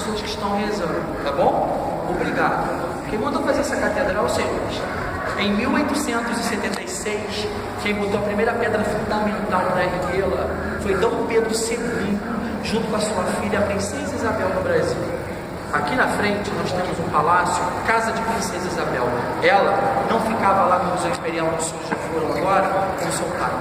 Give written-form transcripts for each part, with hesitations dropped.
pessoas que estão rezando, tá bom? Obrigado. Quem mandou fazer essa catedral, senhores? Em 1876, quem botou a primeira pedra fundamental para erguê-la foi Dom Pedro II, junto com a sua filha, a Princesa Isabel do Brasil. Aqui na frente nós temos um palácio, Casa de Princesa Isabel. Ela não ficava lá no Museu Imperial, onde os senhores já foram agora, com o seu pai.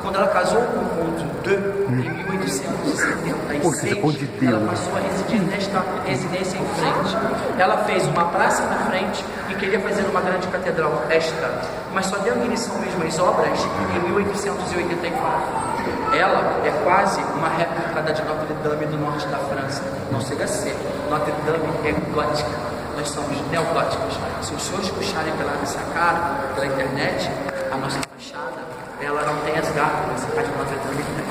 Quando ela casou com o Conde de, em 1876, ela passou a residir nesta residência em frente. Ela fez uma praça na frente e queria fazer uma grande catedral extra, mas só deu início mesmo às obras em 1884. Ela é quase uma réplica da de Notre Dame do norte da França. Não chega a ser. Notre Dame é gótica. Nós somos neogóticos. Se os senhores puxarem pela nossa cara, pela internet, a nossa fachada, ela não tem as gárgulas, a de Notre Dame tem.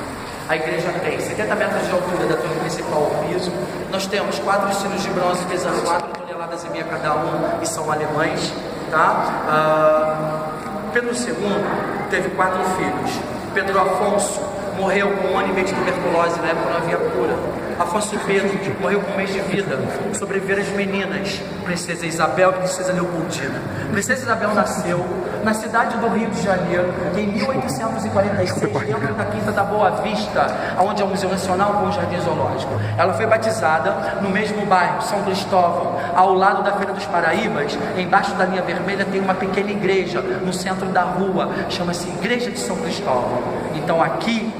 A igreja tem 70 metros de altura da torre principal ao piso. Nós temos 4 sinos de bronze pesando 4,5 toneladas cada um e são alemães, tá? Pedro II teve 4 filhos. Pedro Afonso morreu com 1 ano e meio de tuberculose, na época não havia cura. Afonso Pedro morreu com 1 mês de vida. Sobreviveram as meninas, Princesa Isabel e Princesa Leopoldina. Princesa Isabel nasceu na cidade do Rio de Janeiro, em 1846, dentro da Quinta da Boa Vista, onde é o Museu Nacional com o Jardim Zoológico. Ela foi batizada no mesmo bairro, São Cristóvão, ao lado da Feira dos Paraíbas. Embaixo da linha vermelha tem uma pequena igreja, no centro da rua, chama-se Igreja de São Cristóvão. Então aqui,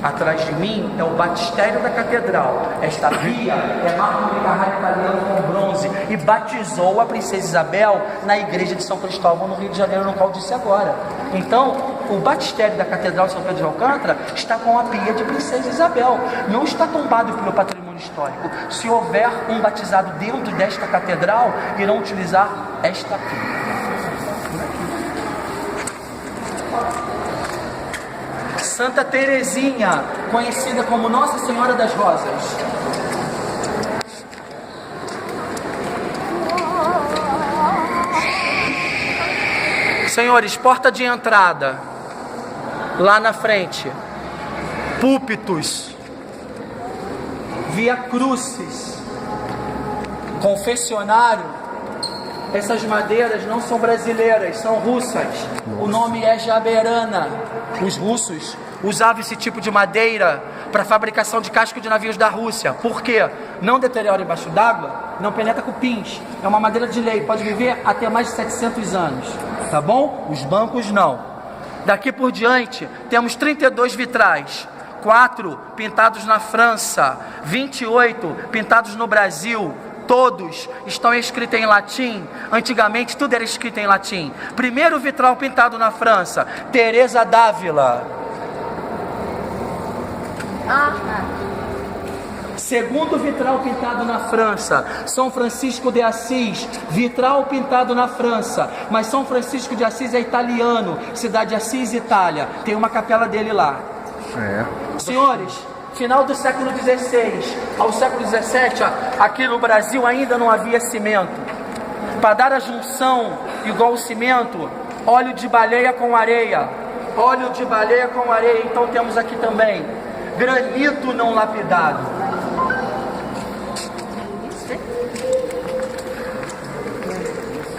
atrás de mim, é o batistério da catedral. Esta pia é mármore carrara italiano com bronze e batizou a Princesa Isabel na igreja de São Cristóvão, no Rio de Janeiro, no qual eu disse agora. Então, o batistério da catedral de São Pedro de Alcântara está com a pia de Princesa Isabel. Não está tombado pelo patrimônio histórico. Se houver um batizado dentro desta catedral, irão utilizar esta pia. Santa Teresinha, conhecida como Nossa Senhora das Rosas. Senhores, porta de entrada, lá na frente, púlpitos, via crucis, confessionário. Essas madeiras não são brasileiras, são russas. O nome é jaberana. Os russos usavam esse tipo de madeira para fabricação de casco de navios da Rússia. Por quê? Não deteriora embaixo d'água, não penetra cupins. É uma madeira de lei, pode viver até mais de 700 anos. Tá bom? Os bancos não. Daqui por diante, temos 32 vitrais. 4 pintados na França, 28 pintados no Brasil. Todos estão escritos em latim. Antigamente tudo era escrito em latim. Primeiro vitral pintado na França, Teresa d'Ávila. Segundo vitral pintado na França, São Francisco de Assis. Vitral pintado na França, mas São Francisco de Assis é italiano. Cidade de Assis, Itália. Tem uma capela dele lá. Senhores, final do século XVI ao século XVII, aqui no Brasil ainda não havia cimento. Para dar a junção igual o cimento, óleo de baleia com areia. Óleo de baleia com areia. Então temos aqui também granito não lapidado.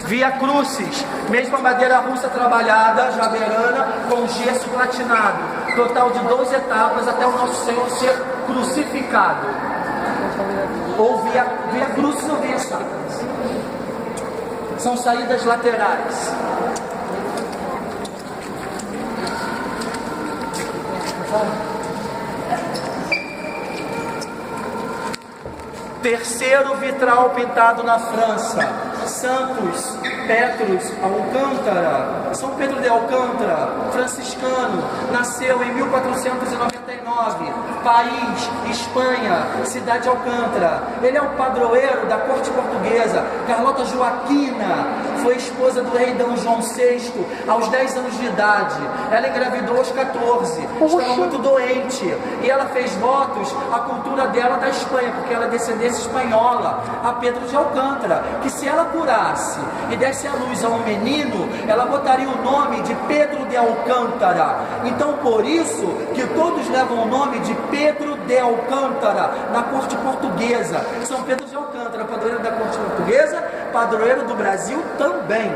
Via crucis, mesma madeira russa trabalhada, jaberana, com gesso platinado. Total de 12 etapas até o nosso Senhor ser crucificado. Ou via crucis ou via sacras. São saídas laterais. Terceiro vitral pintado na França, Santos Petrus Alcântara. São Pedro de Alcântara, franciscano, nasceu em 1499, país, Espanha, cidade de Alcântara. Ele é o padroeiro da corte portuguesa. Carlota Joaquina foi esposa do rei D. João VI aos 10 anos de idade. Ela engravidou aos 14, estava muito doente, e ela fez votos à cultura dela da Espanha, porque ela é descendência espanhola, a Pedro de Alcântara, que se ela curasse e desse à luz a um menino, ela botaria o nome de Pedro de Alcântara. Então por isso que todos levam o nome de Pedro de Alcântara, na corte portuguesa. São Pedro de Alcântara, padroeiro da corte portuguesa, padroeiro do Brasil também.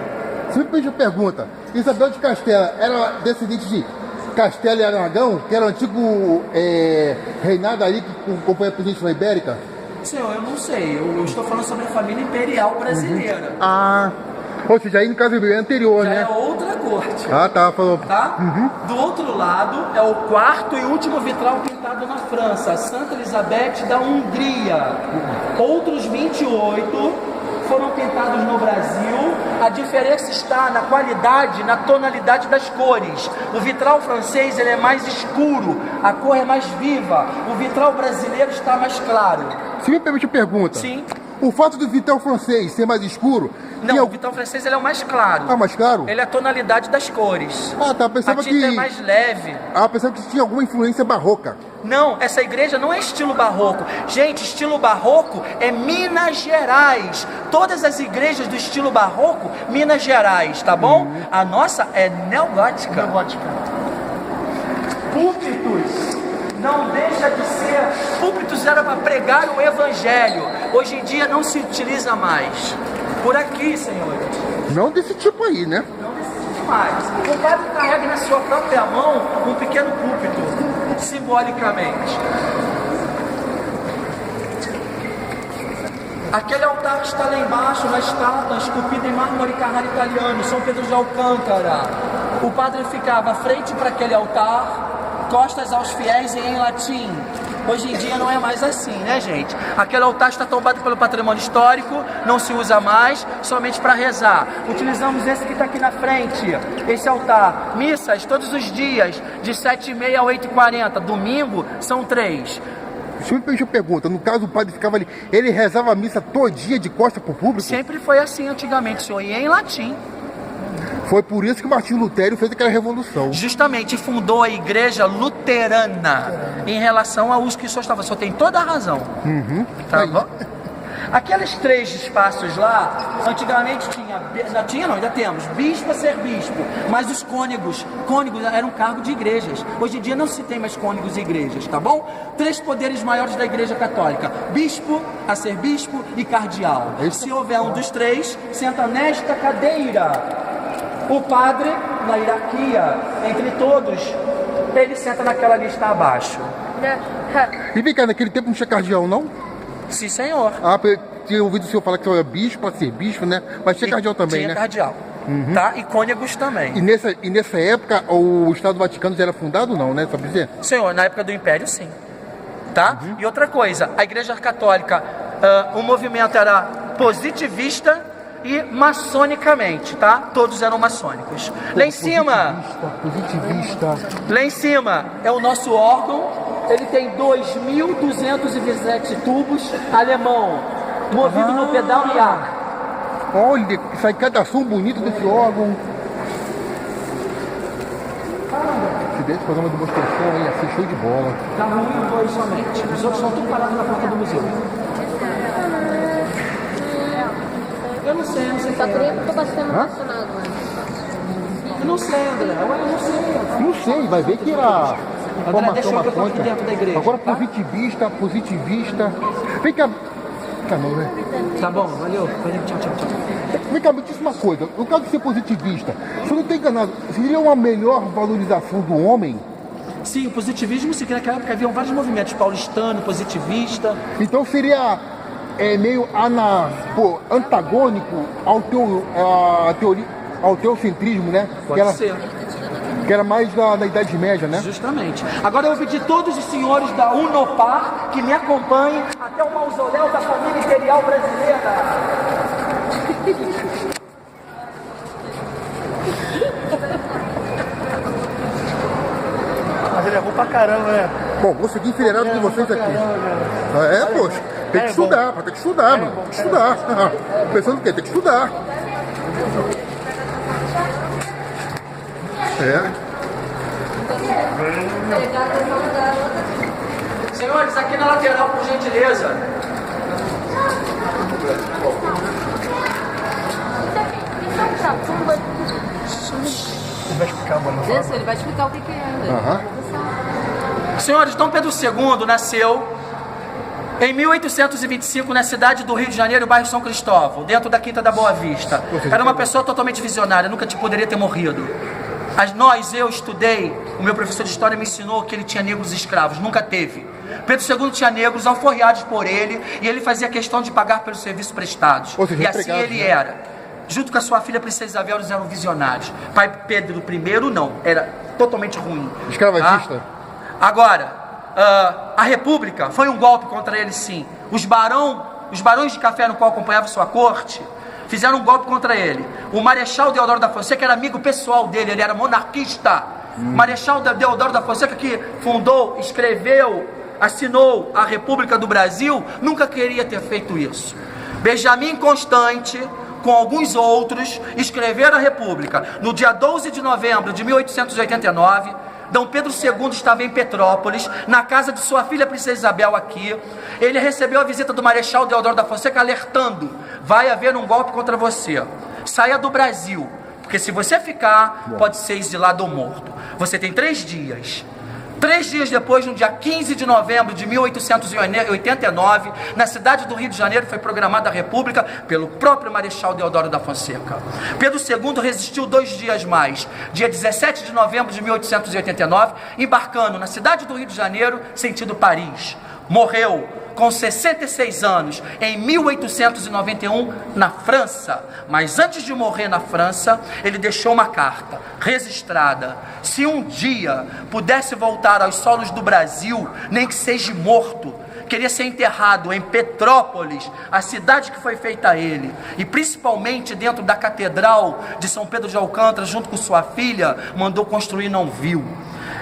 Se me permite a pergunta, Isabel de Castela era descendente de Castela e Aragão, que era o antigo reinado ali que acompanha a Península Ibérica? Senhor, eu não sei, eu estou falando sobre a família imperial brasileira. Ah, ou seja, aí no caso é anterior, Já né? é outra corte. Ah, tá, falou. Tá? Do outro lado é o quarto e último vitral pintado na França, Santa Elizabeth da Hungria. Outros 28 foram pintados no Brasil. A diferença está na qualidade, na tonalidade das cores. O vitral francês ele é mais escuro, a cor é mais viva. O vitral brasileiro está mais claro. Se me permite a pergunta. Sim. O fato do vitral francês ser mais escuro... Não, o vitral francês ele é o mais claro. Ah, mais claro? Ele é a tonalidade das cores. Ah, tá, pensava a tinta é mais leve. Ah, pensava que tinha alguma influência barroca. Não, essa igreja não é estilo barroco. Gente, estilo barroco é Minas Gerais. Todas as igrejas do estilo barroco, Minas Gerais, tá bom? A nossa é neogótica. Neogótica. Púlpitos. Não deixa de ser. Púlpitos era para pregar o evangelho. Hoje em dia não se utiliza mais. Por aqui, senhores. Não desse tipo aí, né? Não existe mais. O padre carrega na sua própria mão um pequeno púlpito, simbolicamente. Aquele altar está lá embaixo, na estátua, esculpida em mármore Carrara italiano, São Pedro de Alcântara. O padre ficava frente para aquele altar, costas aos fiéis e em latim. Hoje em dia não é mais assim, né, gente? Aquele altar está tombado pelo patrimônio histórico, não se usa mais, somente para rezar. Utilizamos esse que está aqui na frente, esse altar. Missas todos os dias, de 7h30 a 8h40. Domingo são 3. Se me permite a pergunta, no caso o padre ficava ali, ele rezava a missa todinha de costa pro público? Sempre foi assim antigamente, senhor, e em latim. Foi por isso que Martinho Lutero fez aquela revolução. Justamente fundou a igreja luterana em relação ao uso que o senhor estava. O senhor tem toda a razão. Tá bom? Aqueles 3 espaços lá, antigamente ainda temos, bispo a ser bispo, mas os cônegos eram cargo de igrejas. Hoje em dia não se tem mais cônegos e igrejas, tá bom? 3 poderes maiores da igreja católica, bispo a ser bispo e cardeal. Se houver um dos 3, senta nesta cadeira. O padre, na hierarquia, entre todos, ele senta naquela lista abaixo. E vem cá, naquele tempo não tinha cardeal, não? Sim, senhor. Ah, eu tinha ouvido o senhor falar que era bispo, para ser bispo, né? Mas tinha cardeal também, tinha né? Cardeal. Tá? E cônegos também. E nessa época, o Estado Vaticano já era fundado, não, né? Sabe dizer? Senhor, na época do Império, sim. Tá? E outra coisa, a Igreja Católica, o movimento era positivista e maçonicamente, tá? Todos eram maçônicos. Lá em cima, Positivista. lá em cima é o nosso órgão. Ele tem 2.217 tubos, alemão, movido no pedal e ar. Olha, sai cada som bonito desse órgão. Se desse fazer uma demonstração aí, assim, show de bola. Tá ruim os 2 somente. Os outros estão tudo parados na porta do museu. Eu não sei, Só queria que eu tô sendo emocionado, né? Eu não sei, André. Eu não sei. Não sei, vai ver que a André, deixa formação eu ver o que eu tô aqui maçônica. dentro da igreja. Agora tá? positivista. Vem cá. Não, né? Tá bom, valeu. Tchau, tchau, tchau. Vem cá, me diz uma coisa. No caso de ser positivista, se eu não estou enganado, seria uma melhor valorização do homem? Sim, o positivismo, se naquela época haviam vários movimentos, paulistano, positivista. Então seria meio antagônico ao ao teocentrismo, né? Pode ser. Que era mais da Idade Média, né? Justamente. Agora eu vou pedir todos os senhores da Unopar que me acompanhem até o mausoléu da família imperial brasileira. Mas ele errou pra caramba, né? Bom, vou seguir enfileirado com vocês aqui. Poxa. Tem que estudar, tem que estudar, mano. Tem que estudar. Pensando o quê? Tem que estudar. Senhores, aqui na lateral, por gentileza. Ele vai explicar, mano. Isso, ele vai explicar o que é. Senhores, Dom Pedro II nasceu em 1825 na cidade do Rio de Janeiro, bairro São Cristóvão, dentro da Quinta da Boa Vista. Era uma pessoa totalmente visionária, nunca poderia ter morrido. Eu estudei, o meu professor de história me ensinou que ele tinha negros escravos, nunca teve. Pedro II tinha negros alforriados por ele, e ele fazia questão de pagar pelos serviços prestados. E assim ele era. Junto com a sua filha, Princesa Isabel, eles eram visionários. Pai Pedro I não, era totalmente ruim. Escravagista. Agora, a República foi um golpe contra ele, sim. Os barões de café no qual acompanhava sua corte fizeram um golpe contra ele. O Marechal Deodoro da Fonseca era amigo pessoal dele, ele era monarquista. Marechal Deodoro da Fonseca, que fundou, escreveu, assinou a República do Brasil, nunca queria ter feito isso. Benjamin Constant, com alguns outros, escreveram a República. No dia 12 de novembro de 1889, Dom Pedro II estava em Petrópolis, na casa de sua filha Princesa Isabel aqui. Ele recebeu a visita do Marechal Deodoro da Fonseca alertando: vai haver um golpe contra você, saia do Brasil, porque se você ficar, pode ser exilado ou morto. Você tem 3 dias. 3 dias depois, no dia 15 de novembro de 1889, na cidade do Rio de Janeiro, foi programada a República pelo próprio Marechal Deodoro da Fonseca. Pedro II resistiu 2 dias mais, dia 17 de novembro de 1889, embarcando na cidade do Rio de Janeiro, sentido Paris. Morreu com 66 anos, em 1891, na França. Mas antes de morrer na França, ele deixou uma carta registrada: se um dia pudesse voltar aos solos do Brasil, nem que seja morto, queria ser enterrado em Petrópolis, a cidade que foi feita a ele, e principalmente dentro da Catedral de São Pedro de Alcântara, junto com sua filha, mandou construir, não viu.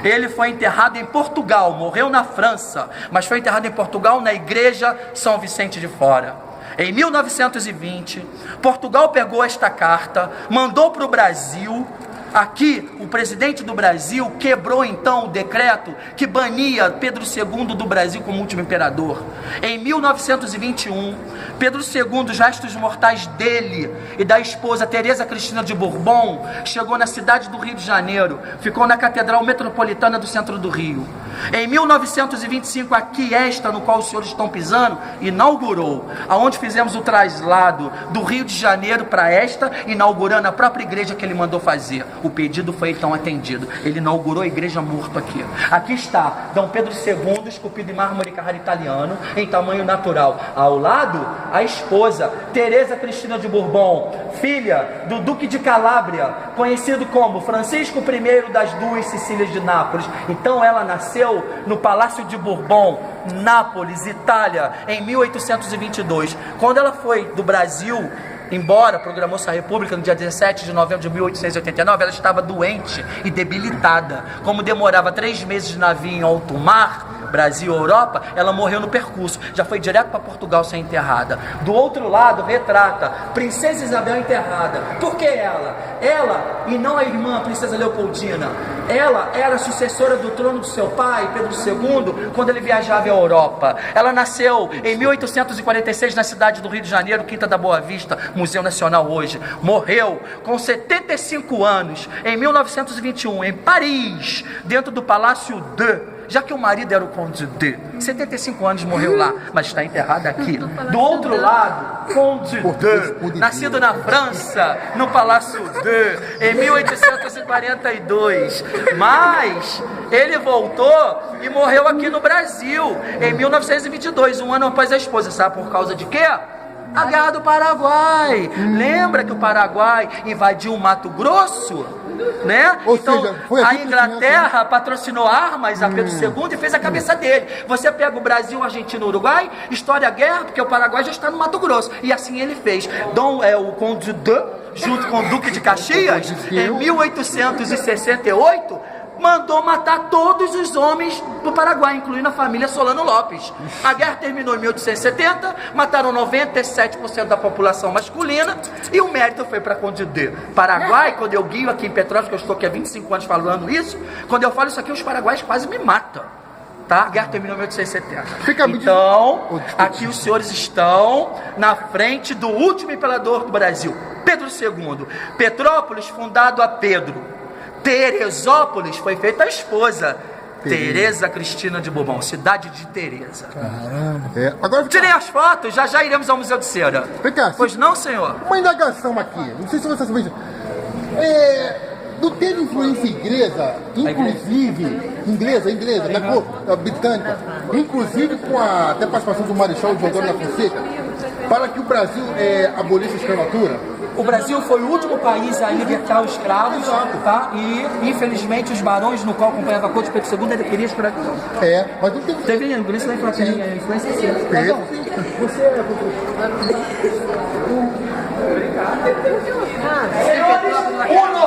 Ele foi enterrado em Portugal, morreu na França, mas foi enterrado em Portugal na igreja São Vicente de Fora. Em 1920, Portugal pegou esta carta, mandou para o Brasil. Aqui, o presidente do Brasil quebrou então o decreto que bania Pedro II do Brasil como último imperador. Em 1921, Pedro II, os restos mortais dele e da esposa Teresa Cristina de Bourbon, chegou na cidade do Rio de Janeiro, ficou na Catedral Metropolitana do centro do Rio. Em 1925, aqui esta, no qual os senhores estão pisando, inaugurou, aonde fizemos o traslado do Rio de Janeiro para esta, inaugurando a própria igreja que ele mandou fazer. O pedido foi então atendido. Ele inaugurou a igreja morto aqui. Aqui está Dom Pedro II, esculpido em mármore Carrara italiano, em tamanho natural. Ao lado, a esposa, Teresa Cristina de Bourbon, filha do Duque de Calábria, conhecido como Francisco I das Duas Sicílias de Nápoles. Então ela nasceu no Palácio de Bourbon, Nápoles, Itália, em 1822. Quando ela foi do Brasil embora, programou sua república no dia 17 de novembro de 1889, ela estava doente e debilitada. Como demorava 3 meses de navio em alto mar, Brasil, Europa, ela morreu no percurso, já foi direto para Portugal ser enterrada. Do outro lado, retrata Princesa Isabel enterrada. Por que ela? Ela, e não a irmã, a Princesa Leopoldina, ela era sucessora do trono do seu pai, Pedro II, quando ele viajava à Europa. Ela nasceu em 1846 na cidade do Rio de Janeiro, Quinta da Boa Vista, Museu Nacional hoje. Morreu com 75 anos, em 1921, em Paris, dentro do Palácio de... Já que o marido era o Conde de, 75 anos, morreu lá, mas está enterrado aqui. Do outro lado, Conde de, nascido na França, no Palácio de, em 1842. Mas ele voltou e morreu aqui no Brasil, em 1922, um ano após a esposa. Sabe por causa de quê? A Guerra do Paraguai. Lembra que o Paraguai invadiu o Mato Grosso? Né? Então, seja, a Inglaterra patrocinou armas a Pedro II e fez a cabeça dele. Você pega o Brasil, Argentina, Uruguai, estoura a guerra, porque o Paraguai já está no Mato Grosso. E assim ele fez. O Conde de, junto com o Duque de Caxias, em 1868, mandou matar todos os homens do Paraguai, incluindo a família Solano Lopes. A guerra terminou em 1870, mataram 97% da população masculina, e o mérito foi para Conde de. Paraguai, quando eu guio aqui em Petrópolis, que eu estou aqui há 25 anos falando isso, quando eu falo isso aqui, os paraguaios quase me matam. Tá? A guerra terminou em 1870. Então, aqui os senhores estão na frente do último imperador do Brasil, Pedro II. Petrópolis, fundado a Pedro. Teresópolis foi feita a esposa. Tereza Cristina de Bourbon, cidade de Tereza. É, agora Tirei as fotos, já iremos ao Museu de Cera. Vem cá, Pois não, senhor? uma indagação aqui, não sei se você sabe. Não teve influência inglesa, na cor britânica, inclusive com a até participação do Marechal Deodoro da Fonseca, para que o Brasil abolisse a escravatura? O Brasil foi o último país a libertar os escravos, tá? E, infelizmente, os barões no qual acompanhava a corte de Pedro II, ele queria escravidão. Mas não teve. Teve influência da influência sim. Então, você O